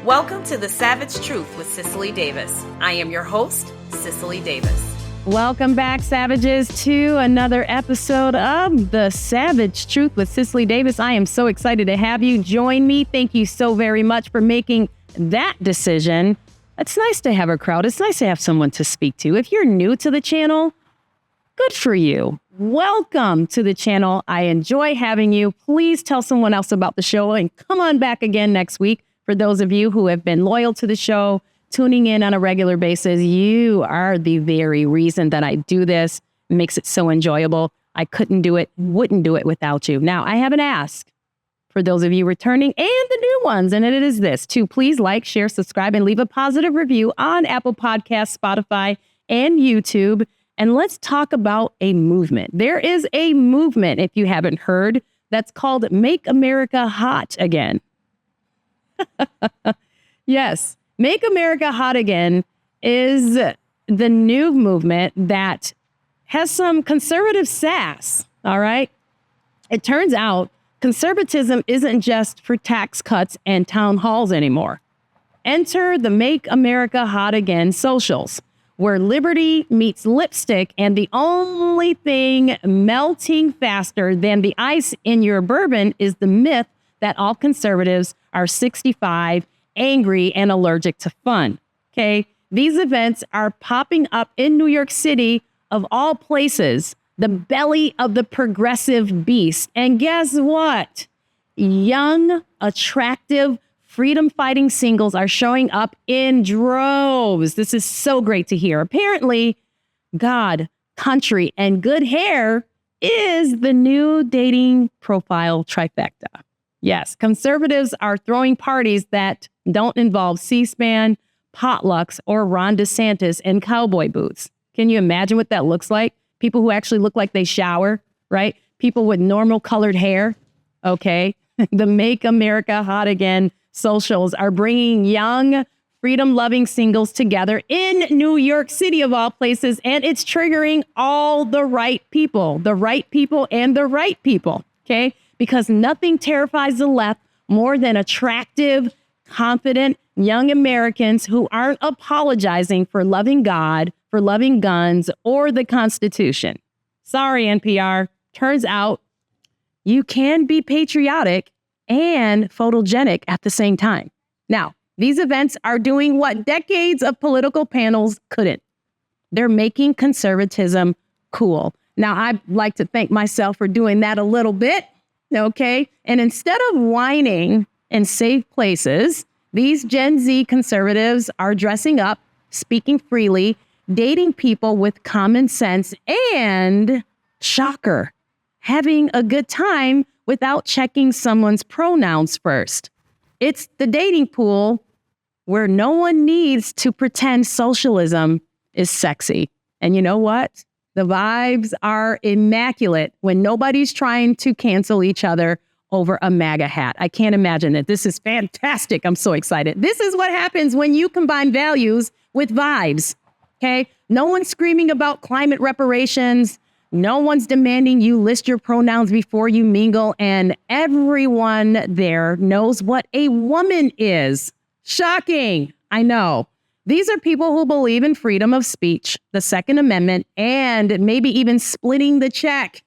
Welcome to The Savage Truth with Cicely Davis. I am your host, Cicely Davis. Welcome back, Savages, to another episode of The Savage Truth with Cicely Davis. I am so excited to have you join me. Thank you so very much for making that decision. It's nice to have a crowd. It's nice to have someone to speak to. If you're new to the channel, good for you. Welcome to the channel. I enjoy having you. Please tell someone else about the show and come on back again next week. For those of you who have been loyal to the show, tuning in on a regular basis, you are the very reason that I do this. It makes it so enjoyable. I couldn't do it, wouldn't do it without you. Now, I have an ask for those of you returning and the new ones, and it is this, to please like, share, subscribe, and leave a positive review on Apple Podcasts, Spotify, and YouTube. And let's talk about a movement. There is a movement, if you haven't heard, that's called Make America Hot Again. Yes, Make America Hot Again is the new movement that has some conservative sass, all right? It turns out conservatism isn't just for tax cuts and town halls anymore. Enter the Make America Hot Again socials, where liberty meets lipstick, and the only thing melting faster than the ice in your bourbon is the myth that all conservatives are 65, angry, and allergic to fun. Okay? These events are popping up in New York City, of all places, the belly of the progressive beast. And guess what? Young, attractive, freedom-fighting singles are showing up in droves. This is so great to hear. Apparently, God, country, and good hair is the new dating profile trifecta. Yes, conservatives are throwing parties that don't involve C-SPAN, potlucks, or Ron DeSantis in cowboy boots. Can you imagine what that looks like? People who actually look like they shower, right? People with normal colored hair. Okay. The Make America Hot Again socials are bringing young, freedom-loving singles together in New York City, of all places, and it's triggering all the right people and the right people, okay? Because nothing terrifies the left more than attractive, confident young Americans who aren't apologizing for loving God, for loving guns, or the Constitution. Sorry, NPR. Turns out you can be patriotic and photogenic at the same time. Now, these events are doing what decades of political panels couldn't. They're making conservatism cool. Now, I'd like to thank myself for doing that a little bit. Okay. And instead of whining in safe places, these Gen Z conservatives are dressing up, speaking freely, dating people with common sense, and, shocker, having a good time without checking someone's pronouns first. It's the dating pool where no one needs to pretend socialism is sexy. And you know what? The vibes are immaculate when nobody's trying to cancel each other over a MAGA hat. I can't imagine it. This is fantastic. I'm so excited. This is what happens when you combine values with vibes, okay? No one's screaming about climate reparations. No one's demanding you list your pronouns before you mingle, and everyone there knows what a woman is. Shocking. I know. These are people who believe in freedom of speech, the Second Amendment, and maybe even splitting the check.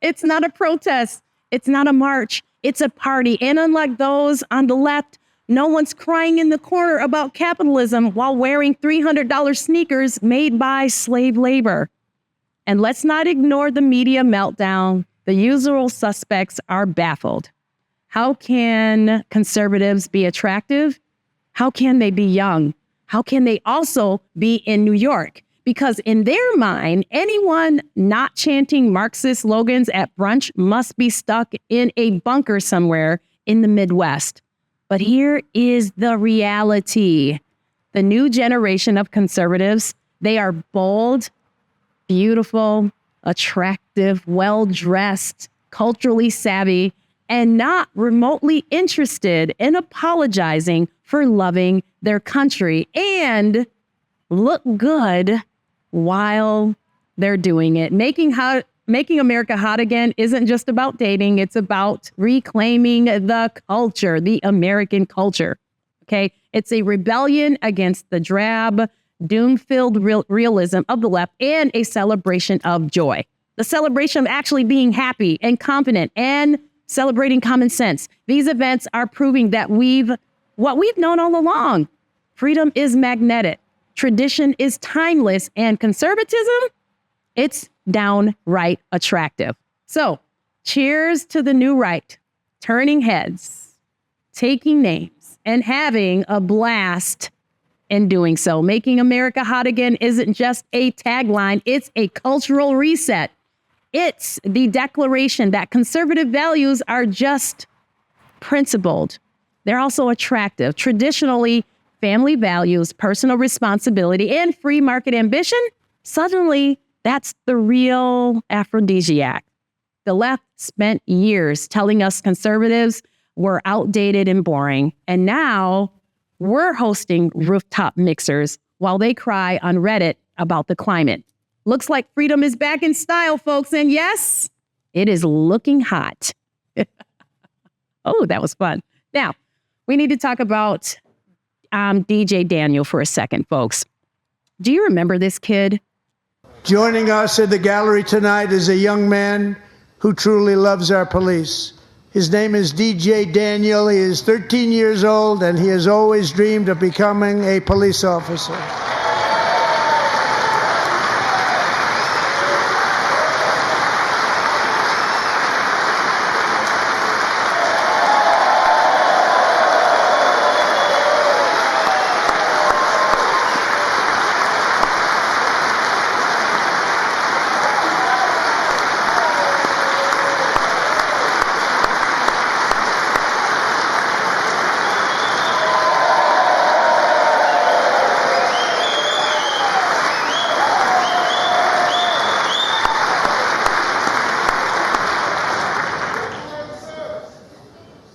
It's not a protest. It's not a march. It's a party. And unlike those on the left, no one's crying in the corner about capitalism while wearing $300 sneakers made by slave labor. And let's not ignore the media meltdown. The usual suspects are baffled. How can conservatives be attractive? How can they be young? How can they also be in New York? Because in their mind, anyone not chanting Marxist slogans at brunch must be stuck in a bunker somewhere in the Midwest. But here is the reality. The new generation of conservatives, they are bold, beautiful, attractive, well-dressed, culturally savvy, and not remotely interested in apologizing for loving their country, and look good while they're doing it. Make Making America Hot Again isn't just about dating. It's about reclaiming the culture, the American culture. Okay. It's a rebellion against the drab, doom-filled realism of the left and a celebration of joy. The celebration of actually being happy and confident and celebrating common sense. These events are proving that what we've known all along. Freedom is magnetic. Tradition is timeless, and conservatism, it's downright attractive. So, cheers to the new right, turning heads, taking names, and having a blast in doing so. Making America Hot Again isn't just a tagline, it's a cultural reset. It's the declaration that conservative values are just principled. They're also attractive. Traditionally, family values, personal responsibility, and free market ambition, suddenly that's the real aphrodisiac. The left spent years telling us conservatives were outdated and boring, and now we're hosting rooftop mixers while they cry on Reddit about the climate. Looks like freedom is back in style, folks, and yes, it is looking hot. Oh, that was fun. Now, we need to talk about DJ Daniel for a second, folks. Do you remember this kid? Joining us in the gallery tonight is a young man who truly loves our police. His name is DJ Daniel. He is 13 years old, and he has always dreamed of becoming a police officer.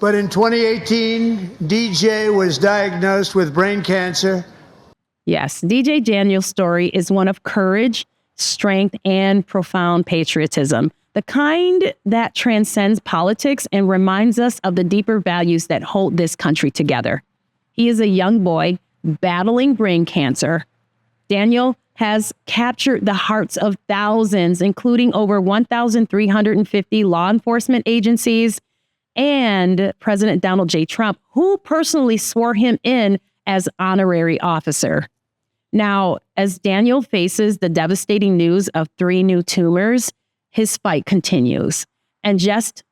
But in 2018, DJ was diagnosed with brain cancer. Yes, DJ Daniel's story is one of courage, strength, and profound patriotism, the kind that transcends politics and reminds us of the deeper values that hold this country together. He is a young boy battling brain cancer. Daniel has captured the hearts of thousands, including over 1,350 law enforcement agencies, and President Donald J. Trump, who personally swore him in as honorary officer. Now, as Daniel faces the devastating news of 3 new tumors, his fight continues. And just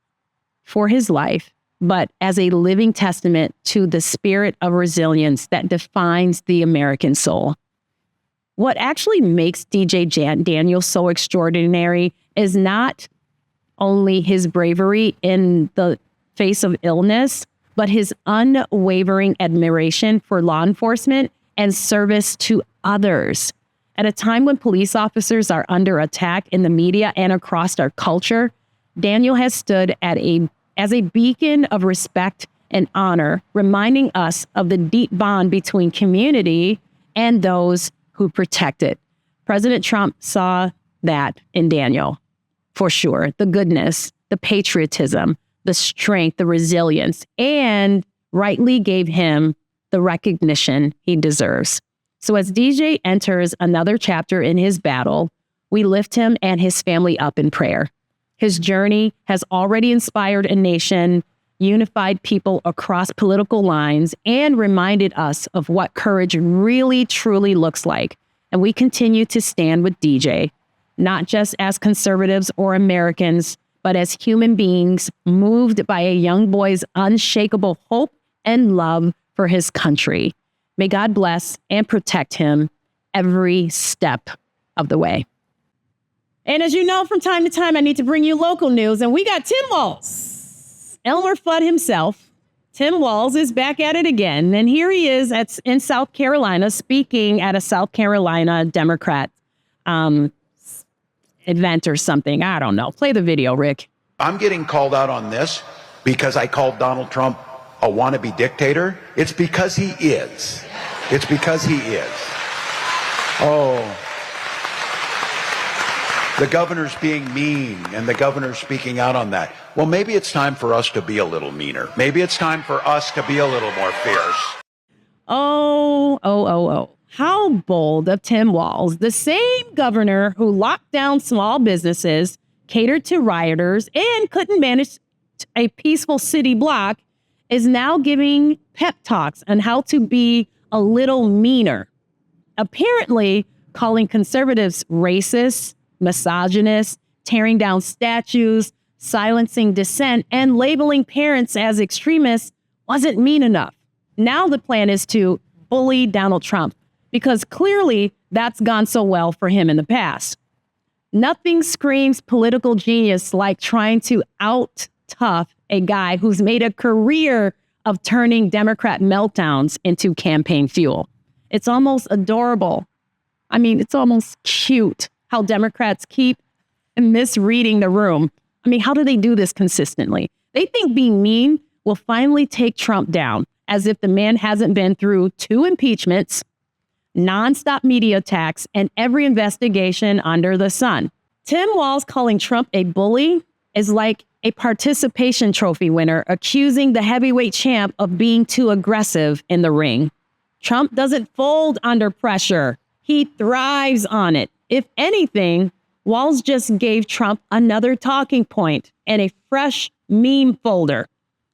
for his life, but as a living testament to the spirit of resilience that defines the American soul. What actually makes DJ Daniel so extraordinary is not only his bravery in the face of illness, but his unwavering admiration for law enforcement and service to others. At a time when police officers are under attack in the media and across our culture, Daniel has stood as a beacon of respect and honor, reminding us of the deep bond between community and those who protect it. President Trump saw that in Daniel, for sure. The goodness, the patriotism, the strength, the resilience, and rightly gave him the recognition he deserves. So as DJ enters another chapter in his battle, we lift him and his family up in prayer. His journey has already inspired a nation, unified people across political lines, and reminded us of what courage really, truly looks like. And we continue to stand with DJ, not just as conservatives or Americans, but as human beings moved by a young boy's unshakable hope and love for his country. May God bless and protect him every step of the way. And as you know, from time to time, I need to bring you local news, and we got Tim Walz, Elmer Fudd himself. Tim Walz is back at it again, and here he is in South Carolina, speaking at a South Carolina Democrat event or something. I don't know. Play the video, Rick. I'm getting called out on this because I called Donald Trump a wannabe dictator. It's because he is. It's because he is. Oh. The governor's being mean, and the governor's speaking out on that. Well, maybe it's time for us to be a little meaner. Maybe it's time for us to be a little more fierce. Oh. How bold of Tim Walz, the same governor who locked down small businesses, catered to rioters, and couldn't manage a peaceful city block, is now giving pep talks on how to be a little meaner. Apparently calling conservatives racist, misogynist, tearing down statues, silencing dissent, and labeling parents as extremists wasn't mean enough. Now the plan is to bully Donald Trump, because clearly that's gone so well for him in the past. Nothing screams political genius like trying to out-tough a guy who's made a career of turning Democrat meltdowns into campaign fuel. It's almost adorable. I mean, it's almost cute how Democrats keep misreading the room. I mean, how do they do this consistently? They think being mean will finally take Trump down, as if the man hasn't been through 2 impeachments, nonstop media attacks, and every investigation under the sun. Tim Walz calling Trump a bully is like a participation trophy winner accusing the heavyweight champ of being too aggressive in the ring. Trump doesn't fold under pressure. He thrives on it. If anything, Walz just gave Trump another talking point and a fresh meme folder.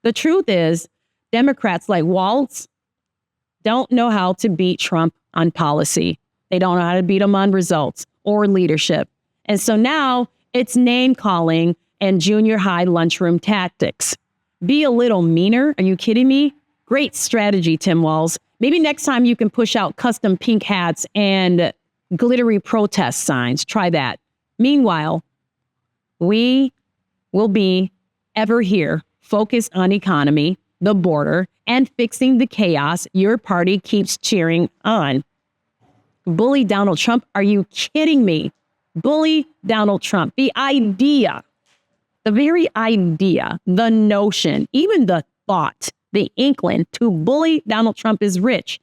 The truth is, Democrats like Walz don't know how to beat Trump on policy. They don't know how to beat him on results or leadership. And so now it's name calling and junior high lunchroom tactics. Be a little meaner. Are you kidding me? Great strategy, Tim Walz. Maybe next time you can push out custom pink hats and glittery protest signs. Try that. Meanwhile, we will be ever here, focused on economy, the border, and fixing the chaos your party keeps cheering on. Bully Donald Trump? Are you kidding me? Bully Donald Trump. The idea, the very idea, the notion, even the thought, the inkling to bully Donald Trump is rich.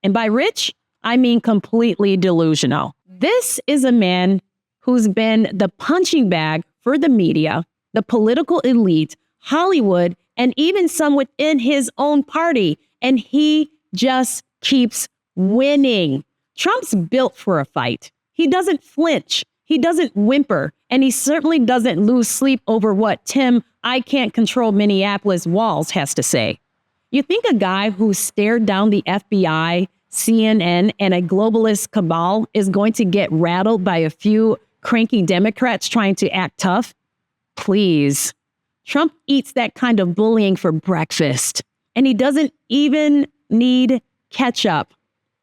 And by rich, I mean completely delusional. This is a man who's been the punching bag for the media, the political elite, Hollywood, and even some within his own party. And he just keeps winning. Trump's built for a fight. He doesn't flinch. He doesn't whimper. And he certainly doesn't lose sleep over what Tim, I can't control Minneapolis Walz has to say. You think a guy who stared down the FBI, CNN, and a globalist cabal is going to get rattled by a few cranky Democrats trying to act tough? Please. Trump eats that kind of bullying for breakfast, and he doesn't even need ketchup.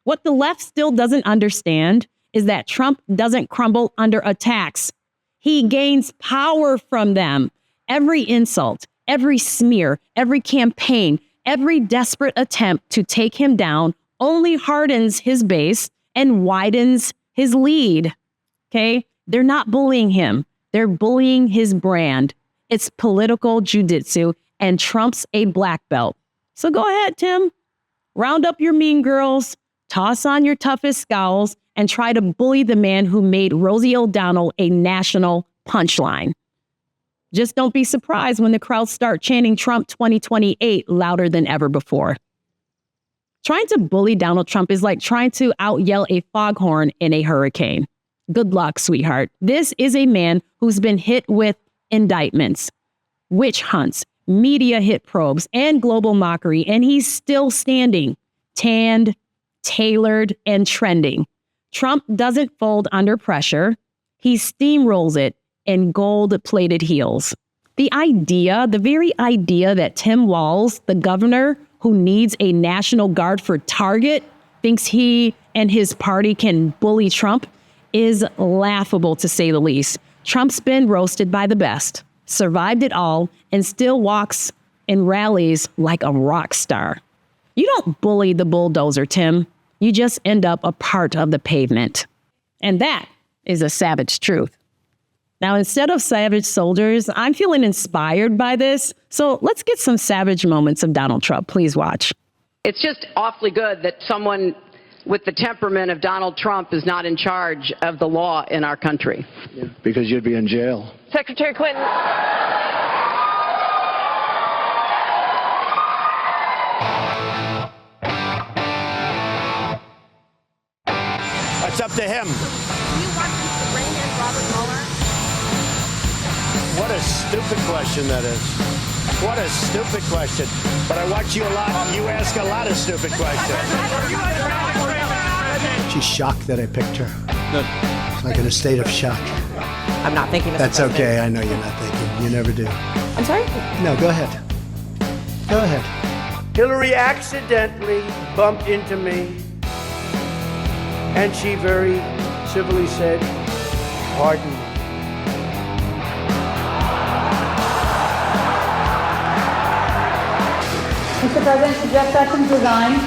What the left still doesn't understand is that Trump doesn't crumble under attacks. He gains power from them. Every insult, every smear, every campaign, every desperate attempt to take him down only hardens his base and widens his lead. Okay? They're not bullying him. They're bullying his brand. It's political jujitsu, and Trump's a black belt. So go ahead, Tim. Round up your mean girls, toss on your toughest scowls, and try to bully the man who made Rosie O'Donnell a national punchline. Just don't be surprised when the crowds start chanting Trump 2028 louder than ever before. Trying to bully Donald Trump is like trying to out-yell a foghorn in a hurricane. Good luck, sweetheart. This is a man who's been hit with indictments, witch hunts, media hit probes, and global mockery, and he's still standing, tanned, tailored, and trending. Trump doesn't fold under pressure. He steamrolls it in gold-plated heels. The very idea that Tim Walz, the governor who needs a National Guard for Target, thinks he and his party can bully Trump is laughable, to say the least. Trump's been roasted by the best, survived it all, and still walks in rallies like a rock star. You don't bully the bulldozer, Tim. You just end up a part of the pavement. And that is a savage truth. Now, instead of savage soldiers, I'm feeling inspired by this. So let's get some savage moments of Donald Trump. Please watch. It's just awfully good that someone with the temperament of Donald Trump is not in charge of the law in our country? Because you'd be in jail. Secretary Clinton. It's up to him. Do you want to bring in Robert Mueller? What a stupid question that is. What a stupid question. But I watch you a lot. You ask a lot of stupid questions. She's shocked that I picked her. It's like in a state of shock. I'm not thinking. That's okay. I know you're not thinking. You never do. I'm sorry? No, go ahead. Go ahead. Hillary accidentally bumped into me, and she very civilly said, "Pardon me." Mr. President, should Jeff Sessions resign?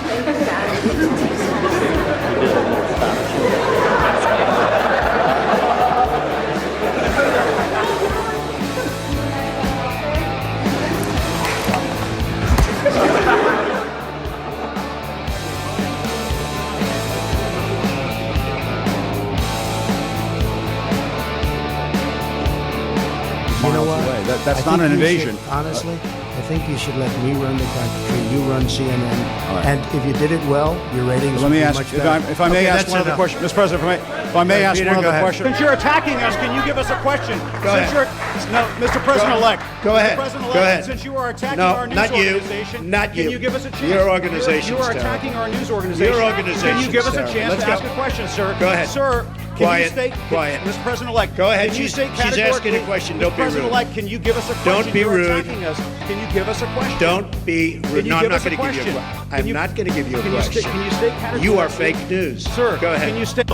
You know what? That's I not think an you invasion. should, honestly, I think you should let me run the country. You run CNN. right. And if you did it well, your ratings Let would me be ask, much if better. I may Okay, ask that's one other enough. question. Mr. President, if I may ask Peter, one go other ahead. question. Since you're attacking us, can you give us a question? Go ahead. No, Mr. President-elect. Go ahead. Mr. President-elect, Go ahead. since you are attacking No, our news not you. organization, Not can you. you give us a chance? Your organization's You are terrible. attacking our news organization. Your organization's Can you give us a terrible. chance Let's to go. ask a question, sir? Go ahead. Sir, can Quiet. you state... Quiet. Mr. President-elect. Go ahead. Can you state She's asking a categorically- question. Mr. Don't be rude. President-elect, can you give us a question? Don't be You're rude. attacking us. Can you give us a question? Don't be rude. you No, I'm give not us a going to give you a question? question. Can I'm you- not going to give you a Can you question. state categorically... You are fake news. Sir, go ahead. can you state...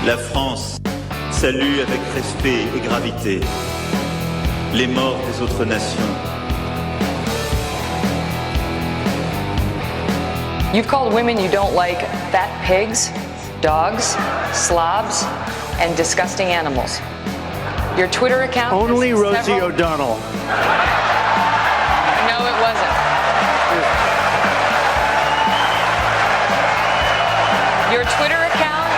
La France salue avec respect et gravité les morts des autres nations. You've called women you don't like fat pigs, dogs, slobs, and disgusting animals. Your Twitter account... Only Rosie O'Donnell. No, it wasn't. Your Twitter account...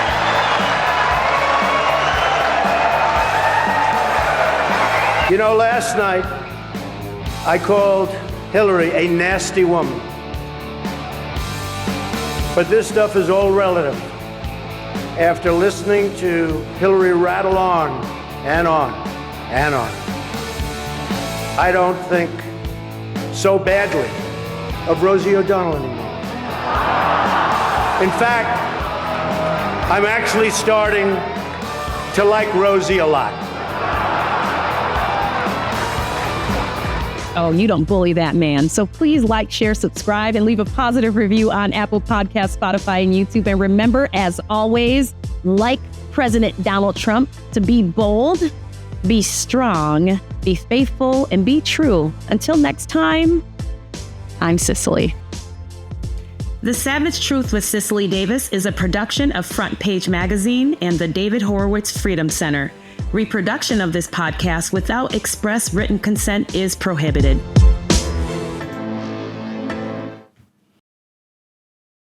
You know, last night I called Hillary a nasty woman. But this stuff is all relative. After listening to Hillary rattle on and on and on, I don't think so badly of Rosie O'Donnell anymore. In fact, I'm actually starting to like Rosie a lot. Oh, you don't bully that man. So please like, share, subscribe, and leave a positive review on Apple Podcasts, Spotify, and YouTube. And remember, as always, like President Donald Trump, to be bold, be strong, be faithful, and be true. Until next time, I'm Cicely. The Savage Truth with Cicely Davis is a production of Front Page Magazine and the David Horowitz Freedom Center. Reproduction of this podcast without express written consent is prohibited.